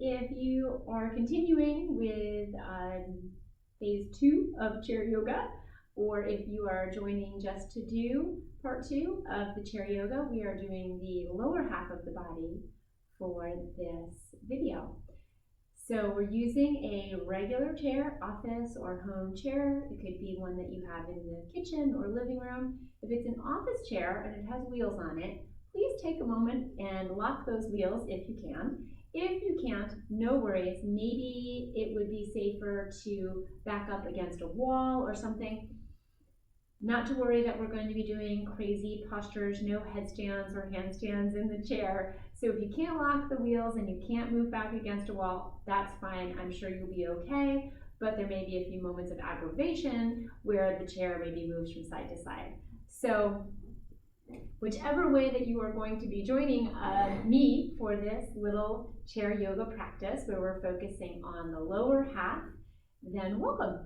if you are continuing with phase 2 of chair yoga, or if you are joining just to do part 2 of the chair yoga, we are doing the lower half of the body for this video. So we're using a regular chair, office or home chair. It could be one that you have in the kitchen or living room. If it's an office chair and it has wheels on it, please take a moment and lock those wheels if you can. If you can't, no worries. Maybe it would be safer to back up against a wall or something. Not to worry that we're going to be doing crazy postures, no headstands or handstands in the chair. So if you can't lock the wheels and you can't move back against a wall, that's fine. I'm sure you'll be okay, but there may be a few moments of aggravation where the chair maybe moves from side to side. So whichever way that you are going to be joining me for this little chair yoga practice where we're focusing on the lower half, then welcome.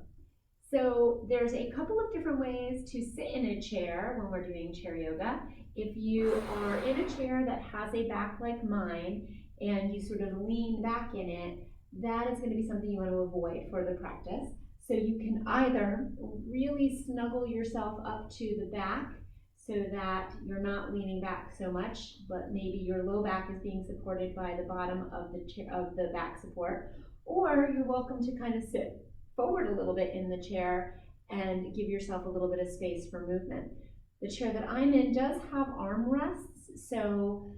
So there's a couple of different ways to sit in a chair when we're doing chair yoga. If you are in a chair that has a back like mine and you sort of lean back in it, that is going to be something you want to avoid for the practice. So you can either really snuggle yourself up to the back so that you're not leaning back so much, but maybe your low back is being supported by the bottom of the chair, of the back support, or you're welcome to kind of sit forward a little bit in the chair and give yourself a little bit of space for movement. The chair that I'm in does have arm rests, so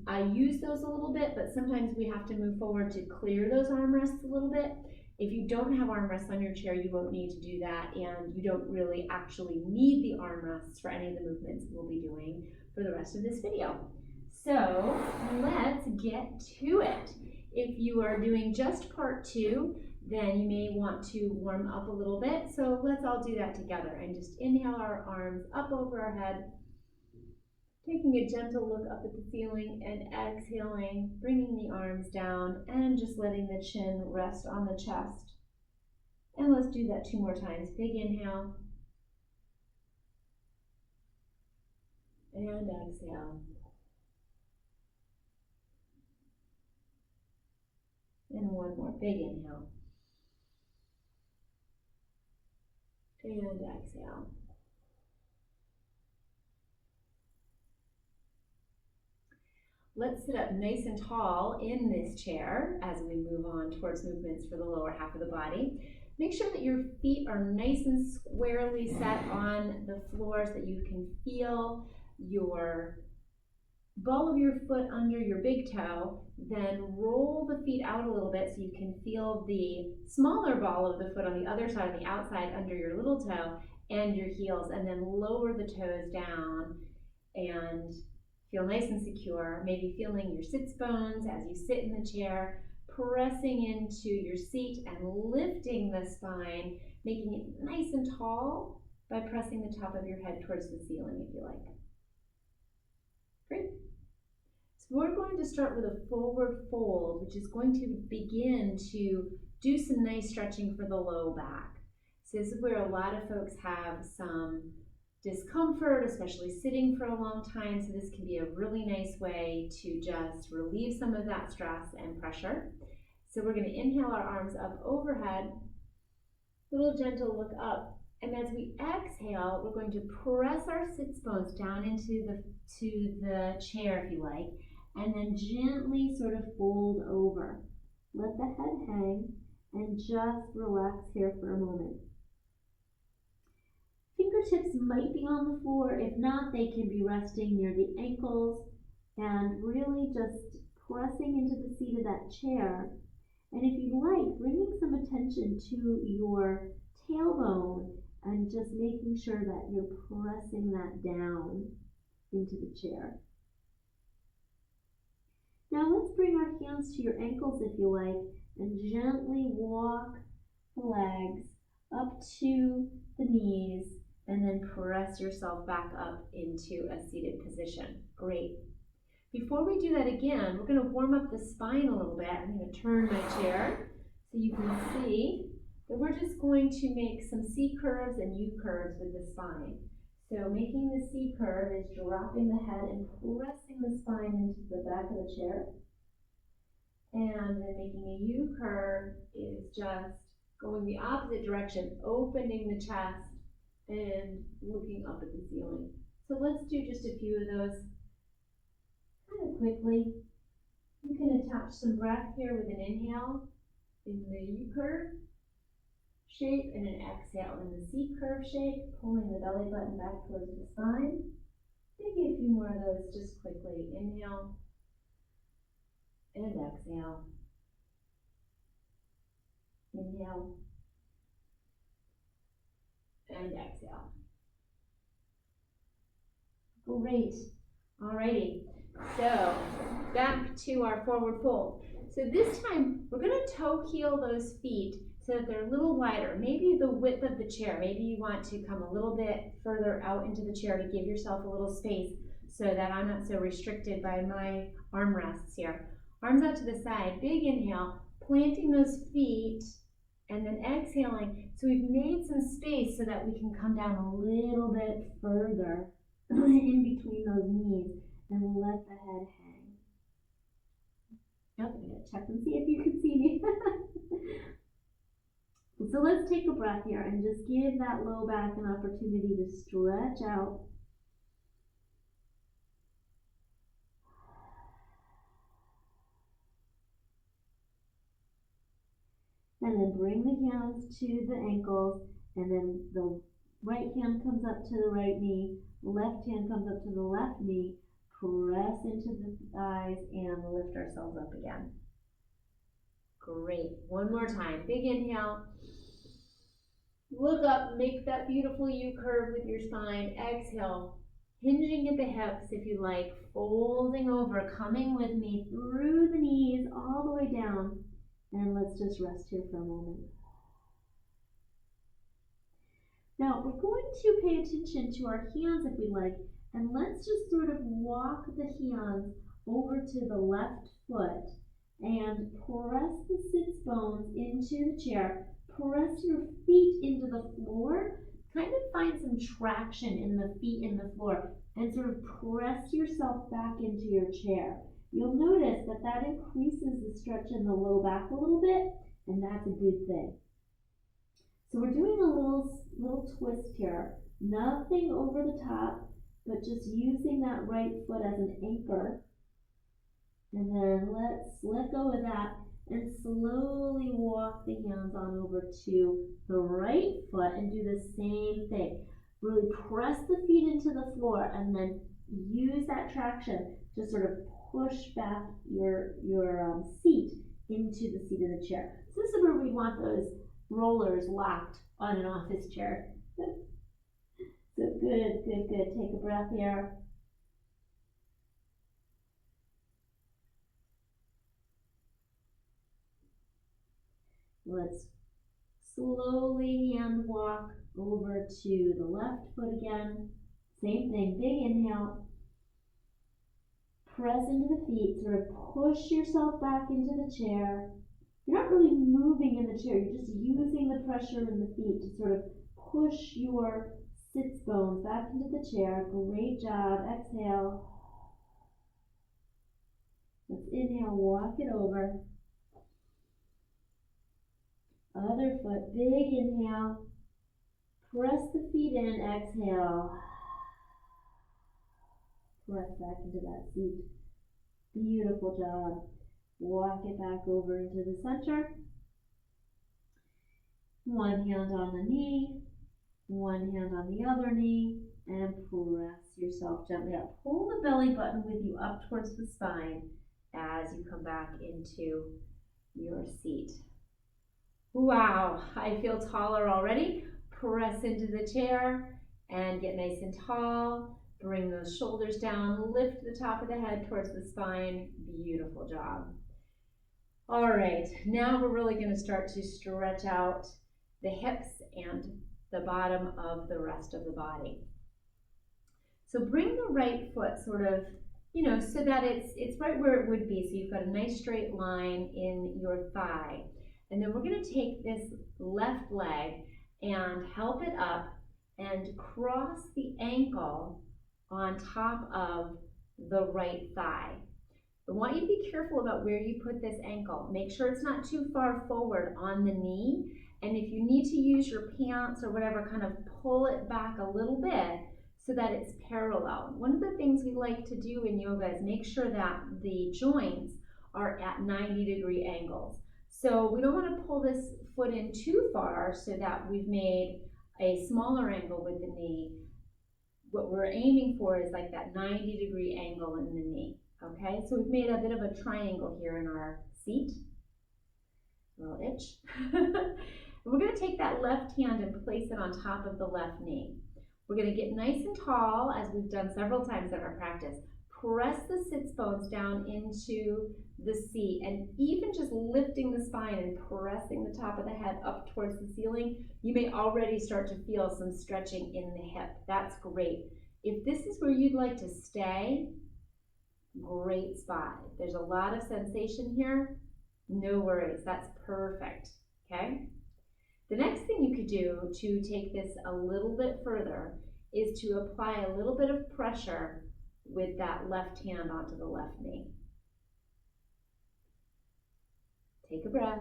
I use those a little bit, but sometimes we have to move forward to clear those arm rests a little bit. If you don't have arm rests on your chair, you won't need to do that, and you don't really actually need the arm rests for any of the movements we'll be doing for the rest of this video. So let's get to it. If you are doing just part 2, then you may want to warm up a little bit. So let's all do that together and just inhale our arms up over our head, taking a gentle look up at the ceiling and exhaling, bringing the arms down and just letting the chin rest on the chest. And let's do that 2 more times. Big inhale and exhale. And one more, big inhale. And exhale. Let's sit up nice and tall in this chair as we move on towards movements for the lower half of the body. Make sure that your feet are nice and squarely set on the floor so that you can feel your ball of your foot under your big toe, then roll the feet out a little bit so you can feel the smaller ball of the foot on the other side, on the outside under your little toe and your heels, and then lower the toes down and feel nice and secure, maybe feeling your sits bones as you sit in the chair, pressing into your seat and lifting the spine, making it nice and tall by pressing the top of your head towards the ceiling if you like. Great. So we're going to start with a forward fold, which is going to begin to do some nice stretching for the low back. So this is where a lot of folks have some discomfort, especially sitting for a long time. So this can be a really nice way to just relieve some of that stress and pressure. So we're going to inhale our arms up overhead, little gentle look up. And as we exhale, we're going to press our sits bones down into the chair, if you like, and then gently sort of fold over. Let the head hang and just relax here for a moment. Fingertips might be on the floor. If not, they can be resting near the ankles and really just pressing into the seat of that chair. And if you like, bringing some attention to your tailbone and just making sure that you're pressing that down into the chair. Now let's bring our hands to your ankles if you like and gently walk the legs up to the knees and then press yourself back up into a seated position. Great. Before we do that again, we're going to warm up the spine a little bit. I'm going to turn my chair so you can see that we're just going to make some C curves and U curves with the spine. So making the C curve is dropping the head and pressing the spine into the back of the chair. And then making a U curve is just going the opposite direction, opening the chest and looking up at the ceiling. So let's do just a few of those kind of quickly. You can attach some breath here with an inhale in the U curve shape and an exhale in the C curve shape, pulling the belly button back towards the spine. Maybe a few more of those just quickly. Inhale and exhale. Inhale and exhale. Great. Alrighty. So back to our forward fold. So this time we're going to toe heel those feet so that they're a little wider, maybe the width of the chair. Maybe you want to come a little bit further out into the chair to give yourself a little space so that I'm not so restricted by my armrests here. Arms out to the side, big inhale, planting those feet, and then exhaling. So we've made some space so that we can come down a little bit further in between those knees and let the head hang. Yep, I'm going to check and see if you can see me. So let's take a breath here and just give that low back an opportunity to stretch out. And then bring the hands to the ankles, and then the right hand comes up to the right knee, left hand comes up to the left knee, press into the thighs, and lift ourselves up again. Great. One more time. Big inhale. Look up, make that beautiful U curve with your spine. Exhale, hinging at the hips if you like, folding over, coming with me through the knees all the way down. And let's just rest here for a moment. Now we're going to pay attention to our hands if we like, and let's just sort of walk the hands over to the left foot and press the sits bones into the chair. Press your feet into the floor. Kind of find some traction in the feet in the floor and sort of press yourself back into your chair. You'll notice that that increases the stretch in the low back a little bit, and that's a good thing. So we're doing a little twist here. Nothing over the top, but just using that right foot as an anchor. And then let's let go of that and slowly walk the hands on over to the right foot and do the same thing. Really press the feet into the floor and then use that traction to sort of push back your seat into the seat of the chair. So this is where we want those rollers locked on an office chair. So good. Take a breath here. Let's slowly hand walk over to the left foot again. Same thing, big inhale. Press into the feet, sort of push yourself back into the chair. You're not really moving in the chair, you're just using the pressure in the feet to sort of push your sits bones back into the chair. Great job. Exhale. Let's inhale, walk it over. Other foot, big inhale. Press the feet in, exhale. Press back into that seat. Beautiful job. Walk it back over into the center. One hand on the knee, one hand on the other knee, and press yourself gently up. Pull the belly button with you up towards the spine as you come back into your seat. Wow, I feel taller already. Press into the chair and get nice and tall. Bring those shoulders down, lift the top of the head towards the spine. Beautiful job. All right, now we're really going to start to stretch out the hips and the bottom of the rest of the body. So bring the right foot sort of, so that it's right where it would be. So you've got a nice straight line in your thigh. And then we're going to take this left leg and help it up and cross the ankle on top of the right thigh. I want you to be careful about where you put this ankle. Make sure it's not too far forward on the knee. And if you need to use your pants or whatever, kind of pull it back a little bit so that it's parallel. One of the things we like to do in yoga is make sure that the joints are at 90-degree angles. So we don't want to pull this foot in too far so that we've made a smaller angle with the knee. What we're aiming for is like that 90-degree angle in the knee. Okay, so we've made a bit of a triangle here in our seat. A little itch. We're going to take that left hand and place it on top of the left knee. We're going to get nice and tall, as we've done several times in our practice. Press the sits bones down into the seat, and even just lifting the spine and pressing the top of the head up towards the ceiling, you may already start to feel some stretching in the hip. That's great. If this is where you'd like to stay, great spot. If there's a lot of sensation here, no worries, that's perfect, okay? The next thing you could do to take this a little bit further is to apply a little bit of pressure with that left hand onto the left knee. Take a breath.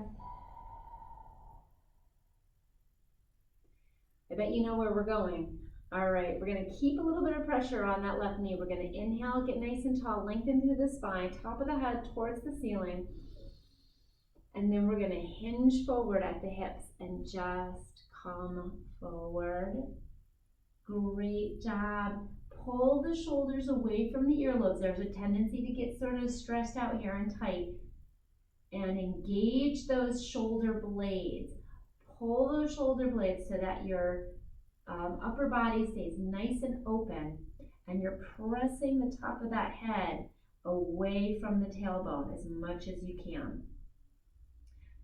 I bet you know where we're going. All right, we're going to keep a little bit of pressure on that left knee. We're going to inhale, get nice and tall, lengthen through the spine, top of the head towards the ceiling. And then we're going to hinge forward at the hips and just come forward. Great job. Pull the shoulders away from the earlobes. There's a tendency to get sort of stressed out here and tight. And engage those shoulder blades. Pull those shoulder blades so that your upper body stays nice and open, and you're pressing the top of that head away from the tailbone as much as you can.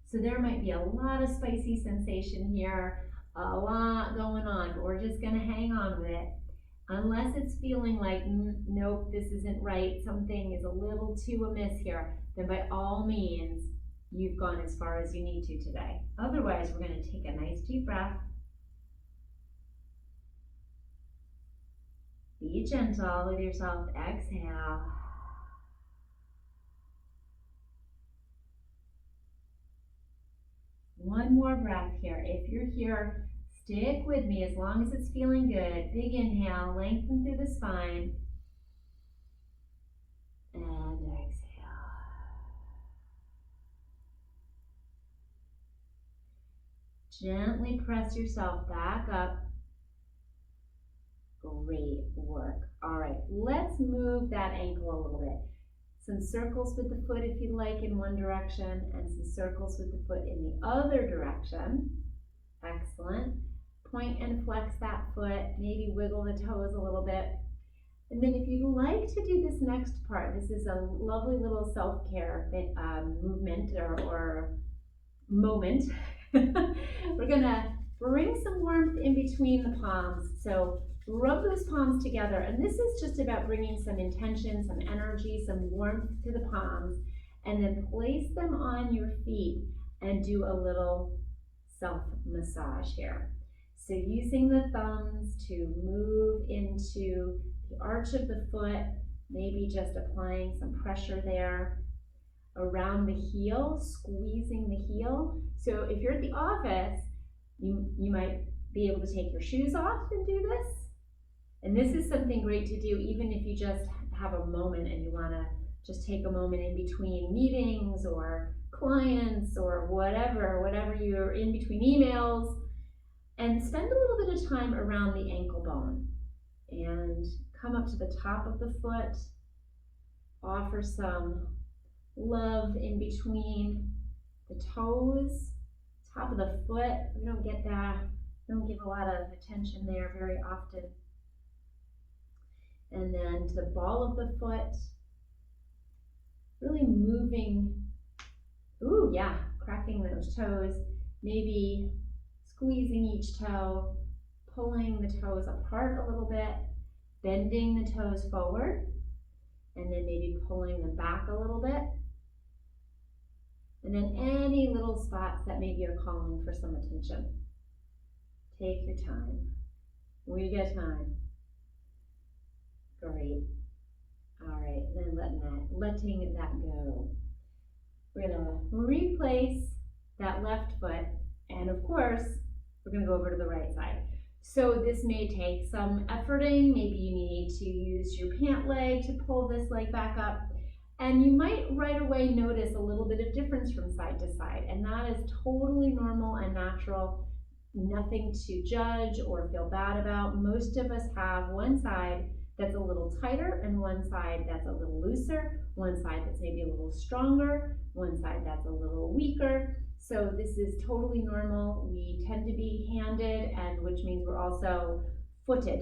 So there might be a lot of spicy sensation here, a lot going on, but we're just going to hang on with it. Unless it's feeling like, nope, this isn't right, something is a little too amiss here, then by all means, you've gone as far as you need to today. Otherwise, we're going to take a nice deep breath. Be gentle with yourself. Exhale. One more breath here. If you're here, stick with me as long as it's feeling good. Big inhale, lengthen through the spine. And exhale. Gently press yourself back up. Great work. All right, let's move that ankle a little bit. Some circles with the foot if you like in one direction, and some circles with the foot in the other direction. Excellent. Point and flex that foot, maybe wiggle the toes a little bit. And then if you'd like to do this next part, this is a lovely little self-care movement or moment. We're gonna bring some warmth in between the palms. So rub those palms together, and this is just about bringing some intention, some energy, some warmth to the palms, and then place them on your feet and do a little self-massage here. So using the thumbs to move into the arch of the foot, maybe just applying some pressure there around the heel, squeezing the heel. So if you're at the office, you might be able to take your shoes off and do this. And this is something great to do even if you just have a moment and you want to just take a moment in between meetings or clients or whatever you're in between emails, and spend a little bit of time around the ankle bone and come up to the top of the foot, offer some love in between the toes, top of the foot. We don't get that, don't give a lot of attention there very often. And then to the ball of the foot, really moving, cracking those toes, maybe squeezing each toe, pulling the toes apart a little bit, bending the toes forward, and then maybe pulling them back a little bit. And then any little spots that maybe are calling for some attention. Take your time. We get time. Great. All right, then letting that go. We're gonna replace that left foot, and of course, we're gonna go over to the right side. So this may take some efforting. Maybe you need to use your pant leg to pull this leg back up. And you might right away notice a little bit of difference from side to side, and that is totally normal and natural. Nothing to judge or feel bad about. Most of us have one side that's a little tighter and one side that's a little looser, one side that's maybe a little stronger, one side that's a little weaker. So this is totally normal. We tend to be handed, and which means we're also footed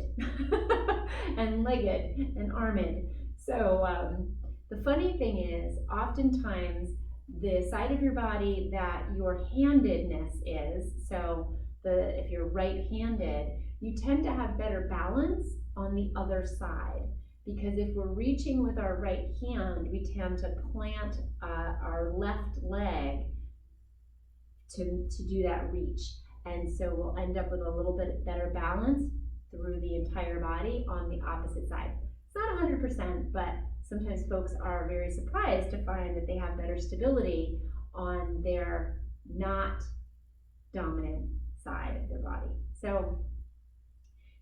and legged and armed. So the funny thing is, oftentimes the side of your body that your handedness is, so if you're right-handed, you tend to have better balance on the other side, because if we're reaching with our right hand, we tend to plant our left leg to do that reach, and so we'll end up with a little bit better balance through the entire body on the opposite side. It's not 100%, but sometimes folks are very surprised to find that they have better stability on their not dominant side of their body. So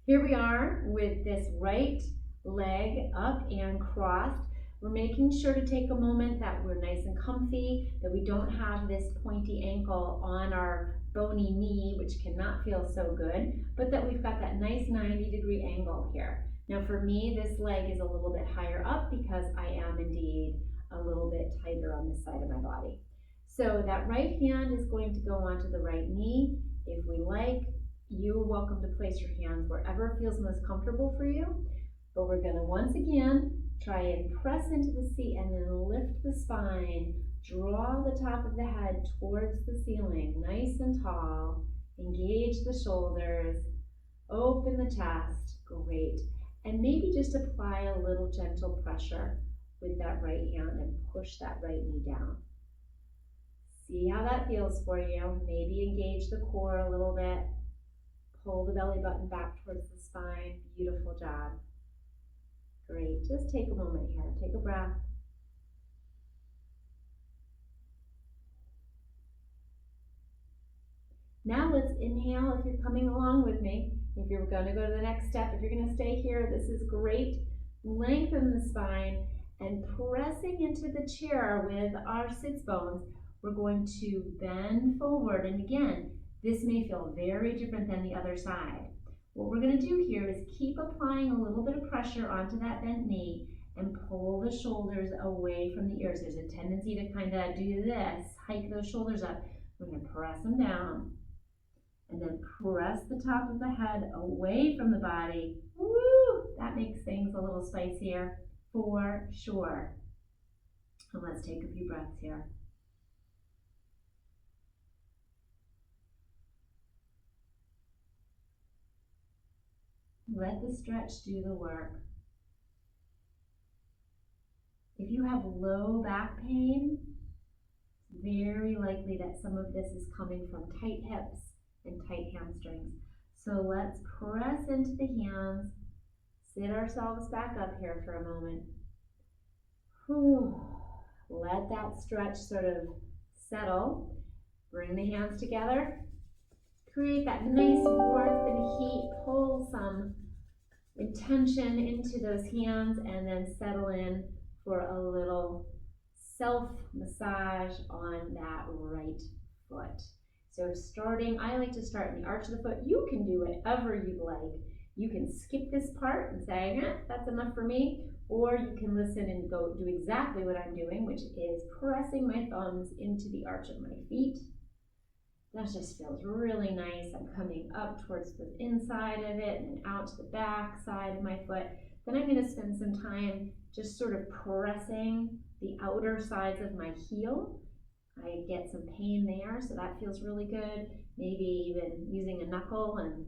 here we are with this right leg up and crossed. We're making sure to take a moment that we're nice and comfy, that we don't have this pointy ankle on our bony knee, which cannot feel so good, but that we've got that nice 90-degree angle here. Now for me, this leg is a little bit higher up because I am indeed a little bit tighter on this side of my body. So that right hand is going to go onto the right knee. If we like, you're welcome to place your hands wherever feels most comfortable for you. But we're gonna once again try and press into the seat and then lift the spine, draw the top of the head towards the ceiling, nice and tall, engage the shoulders, open the chest, great. And maybe just apply a little gentle pressure with that right hand and push that right knee down. See how that feels for you. Maybe engage the core a little bit. Pull the belly button back towards the spine. Beautiful job. Great. Just take a moment here. Take a breath. Now let's inhale if you're coming along with me. If you're going to go to the next step, if you're going to stay here, this is great. Lengthen the spine and pressing into the chair with our sits bones, we're going to bend forward. And again, this may feel very different than the other side. What we're going to do here is keep applying a little bit of pressure onto that bent knee and pull the shoulders away from the ears. There's a tendency to kind of do this, hike those shoulders up. We're going to press them down and then press the top of the head away from the body. Woo! That makes things a little spicier for sure. And let's take a few breaths here. Let the stretch do the work. If you have low back pain, it's very likely that some of this is coming from tight hips and tight hamstrings. So let's press into the hands, sit ourselves back up here for a moment. Whew. Let that stretch sort of settle. Bring the hands together. Create that nice warmth and heat. Pull some intention into those hands and then settle in for a little self-massage on that right foot. So starting, I like to start in the arch of the foot. You can do whatever you'd like. You can skip this part and say, that's enough for me. Or you can listen and go do exactly what I'm doing, which is pressing my thumbs into the arch of my feet. That just feels really nice. I'm coming up towards the inside of it and out to the back side of my foot. Then I'm going to spend some time just sort of pressing the outer sides of my heel. I get some pain there, so that feels really good. Maybe even using a knuckle, and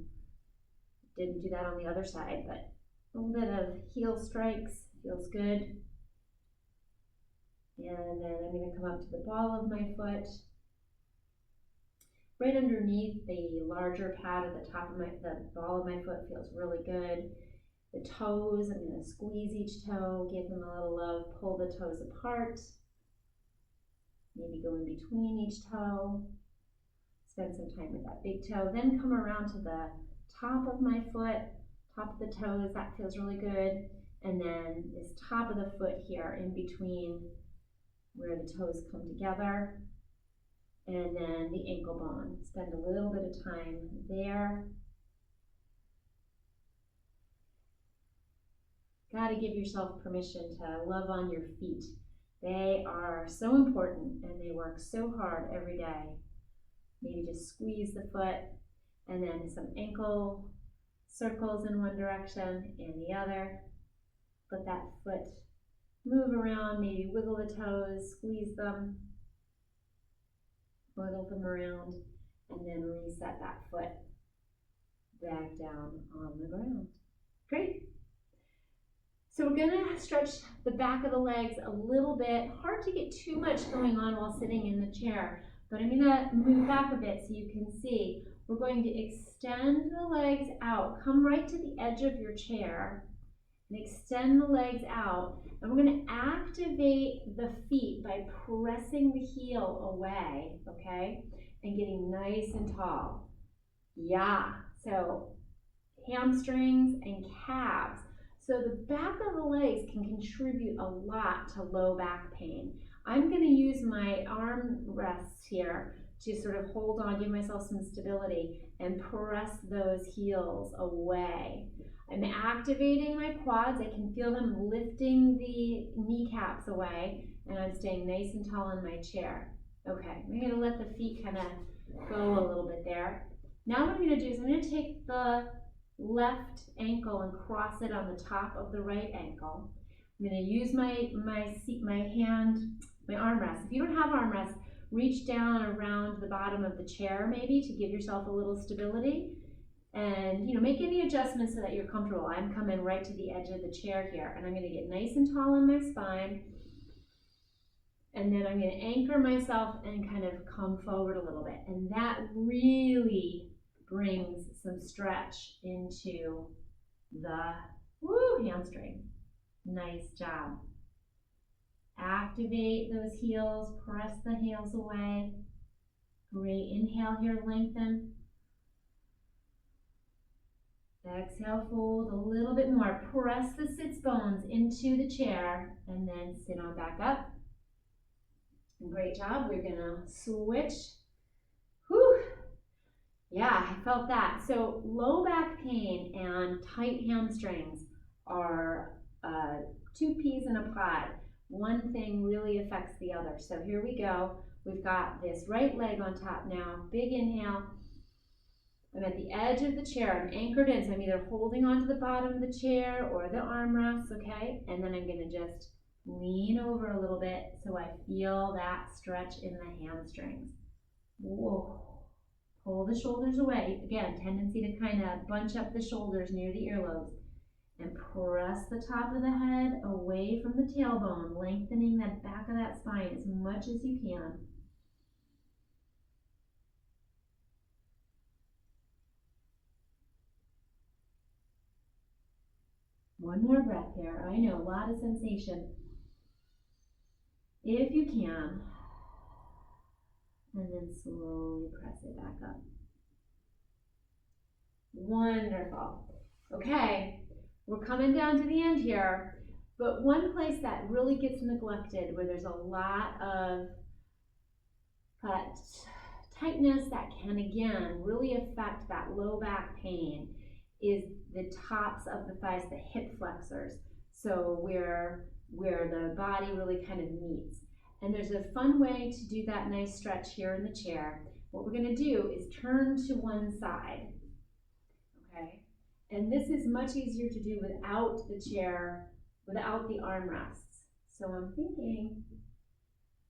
didn't do that on the other side, but a little bit of heel strikes feels good. And then I'm going to come up to the ball of my foot. Right underneath the larger pad at the top of the ball of my foot feels really good. The toes, I'm going to squeeze each toe, give them a little love, pull the toes apart. Maybe go in between each toe. Spend some time with that big toe. Then come around to the top of my foot, top of the toes. That feels really good. And then this top of the foot here in between where the toes come together. And then the ankle bone. Spend a little bit of time there. Got to give yourself permission to love on your feet. They are so important and they work so hard every day. Maybe just squeeze the foot and then some ankle circles in one direction and the other. Let that foot move around, maybe wiggle the toes, squeeze them, wiggle them around, and then reset that foot back down on the ground. Great. So we're gonna stretch the back of the legs a little bit. Hard to get too much going on while sitting in the chair, but I'm gonna move back a bit so you can see. We're going to extend the legs out. Come right to the edge of your chair and extend the legs out. And we're gonna activate the feet by pressing the heel away, okay? And getting nice and tall. Yeah, so hamstrings and calves. So the back of the legs can contribute a lot to low back pain. I'm going to use my arm rests here to sort of hold on, give myself some stability, and press those heels away. I'm activating my quads. I can feel them lifting the kneecaps away, and I'm staying nice and tall in my chair. Okay, I'm going to let the feet kind of go a little bit there. Now what I'm going to do is I'm going to take the left ankle and cross it on the top of the right ankle. I'm going to use my armrest. If you don't have armrest, reach down around the bottom of the chair maybe to give yourself a little stability, and make any adjustments so that you're comfortable. I'm coming right to the edge of the chair here, and I'm going to get nice and tall in my spine, and then I'm going to anchor myself and kind of come forward a little bit, and that really brings some stretch into the hamstring. Nice job. Activate those heels, press the heels away. Great, inhale here, lengthen. Exhale, fold a little bit more. Press the sits bones into the chair and then sit on back up. Great job, we're gonna switch. Whew. Yeah, I felt that. So low back pain and tight hamstrings are two peas in a pod. One thing really affects the other. So here we go. We've got this right leg on top now. Big inhale. I'm at the edge of the chair. I'm anchored in, so I'm either holding onto the bottom of the chair or the armrest, okay? And then I'm gonna just lean over a little bit so I feel that stretch in the hamstrings. Whoa. Pull the shoulders away. Again, tendency to kind of bunch up the shoulders near the earlobes. And press the top of the head away from the tailbone, lengthening the back of that spine as much as you can. One more breath here. I know, a lot of sensation. If you can. And then slowly press it back up. Wonderful. Okay, we're coming down to the end here, but one place that really gets neglected, where there's a lot of tightness that can, again, really affect that low back pain, is the tops of the thighs, the hip flexors. So where the body really kind of meets. And there's a fun way to do that nice stretch here in the chair. What we're going to do is turn to one side, okay? And this is much easier to do without the chair, without the armrests. So I'm thinking,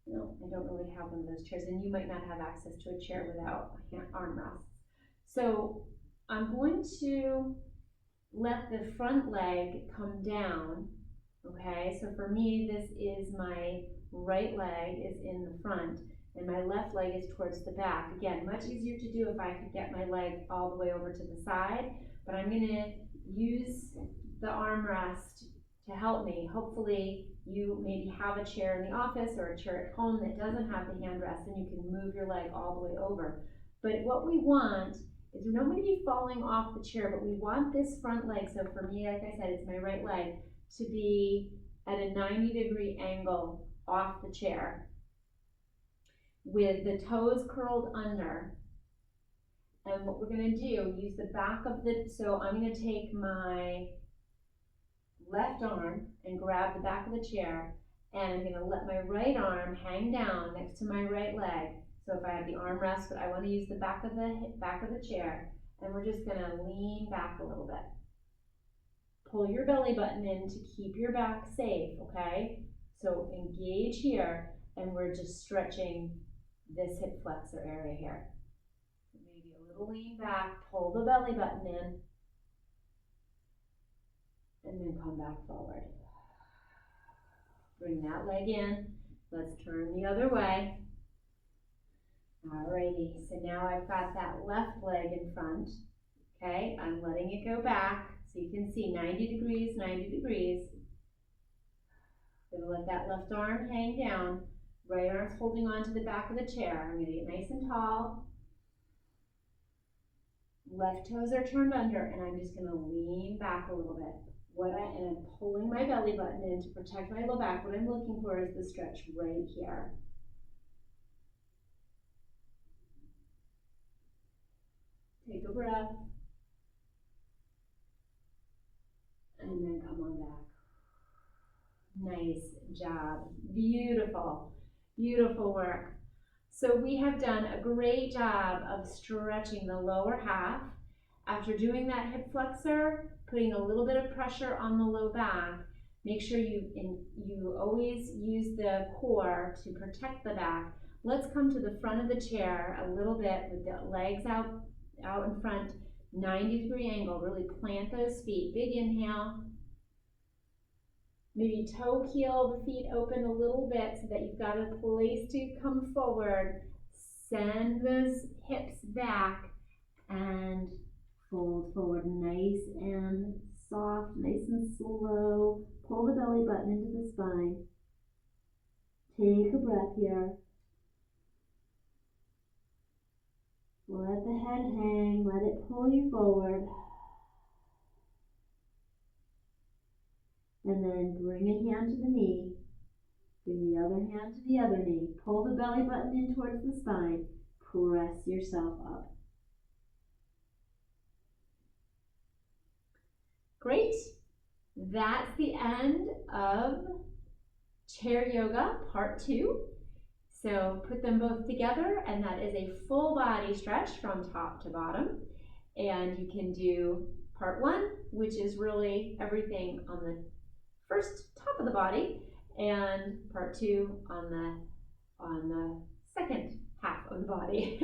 no, I don't really have one of those chairs, and you might not have access to a chair without armrests. So I'm going to let the front leg come down, okay? So for me, this is my right leg is in the front, and my left leg is towards the back. Again, much easier to do if I could get my leg all the way over to the side, but I'm gonna use the armrest to help me. Hopefully you maybe have a chair in the office or a chair at home that doesn't have the handrest and you can move your leg all the way over. But what we want is we don't want to be falling off the chair, but we want this front leg, so for me, like I said, it's my right leg, to be at a 90-degree angle off the chair with the toes curled under. And what we're going to do, use the back of so I'm going to take my left arm and grab the back of the chair, and I'm going to let my right arm hang down next to my right leg. So if I have the armrest, but I want to use the back of the chair, and we're just going to lean back a little bit. Pull your belly button in to keep your back safe, okay? So engage here, and we're just stretching this hip flexor area here. Maybe a little lean back, pull the belly button in, and then come back forward. Bring that leg in. Let's turn the other way. Alrighty, so now I've got that left leg in front. Okay, I'm letting it go back so you can see 90 degrees, 90 degrees. I'm gonna let that left arm hang down. Right arm's holding on to the back of the chair. I'm gonna get nice and tall. Left toes are turned under, and I'm just gonna lean back a little bit. And I'm pulling my belly button in to protect my low back. What I'm looking for is the stretch right here. Take a breath. And then come on back. Nice job. Beautiful, beautiful work. So we have done a great job of stretching the lower half. After doing that hip flexor, putting a little bit of pressure on the low back, make sure you always use the core to protect the back. Let's come to the front of the chair a little bit with the legs out in front, 90-degree angle. Really plant those feet. Big inhale. Maybe toe heel the feet open a little bit so that you've got a place to come forward. Send those hips back and fold forward, nice and soft, nice and slow. Pull the belly button into the spine. Take a breath here. Let the head hang, let it pull you forward. And then bring a hand to the knee. Bring the other hand to the other knee. Pull the belly button in towards the spine. Press yourself up. Great. That's the end of chair yoga part 2. So put them both together, and that is a full body stretch from top to bottom. And you can do part 1, which is really everything on the first top of the body, and part 2 on the second half of the body.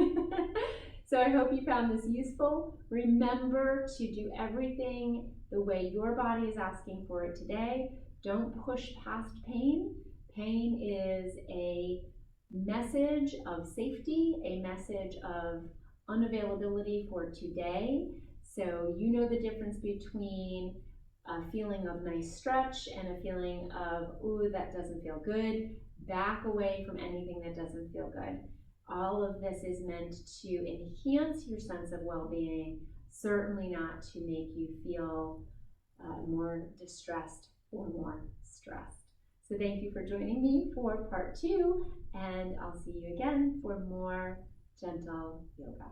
So I hope you found this useful. Remember to do everything the way your body is asking for it today. Don't push past pain. Pain is a message of safety, a message of unavailability for today. So you know the difference between a feeling of nice stretch and a feeling of, ooh, that doesn't feel good. Back away from anything that doesn't feel good. All of this is meant to enhance your sense of well-being, certainly not to make you feel more distressed or more stressed. So thank you for joining me for part 2, and I'll see you again for more gentle yoga.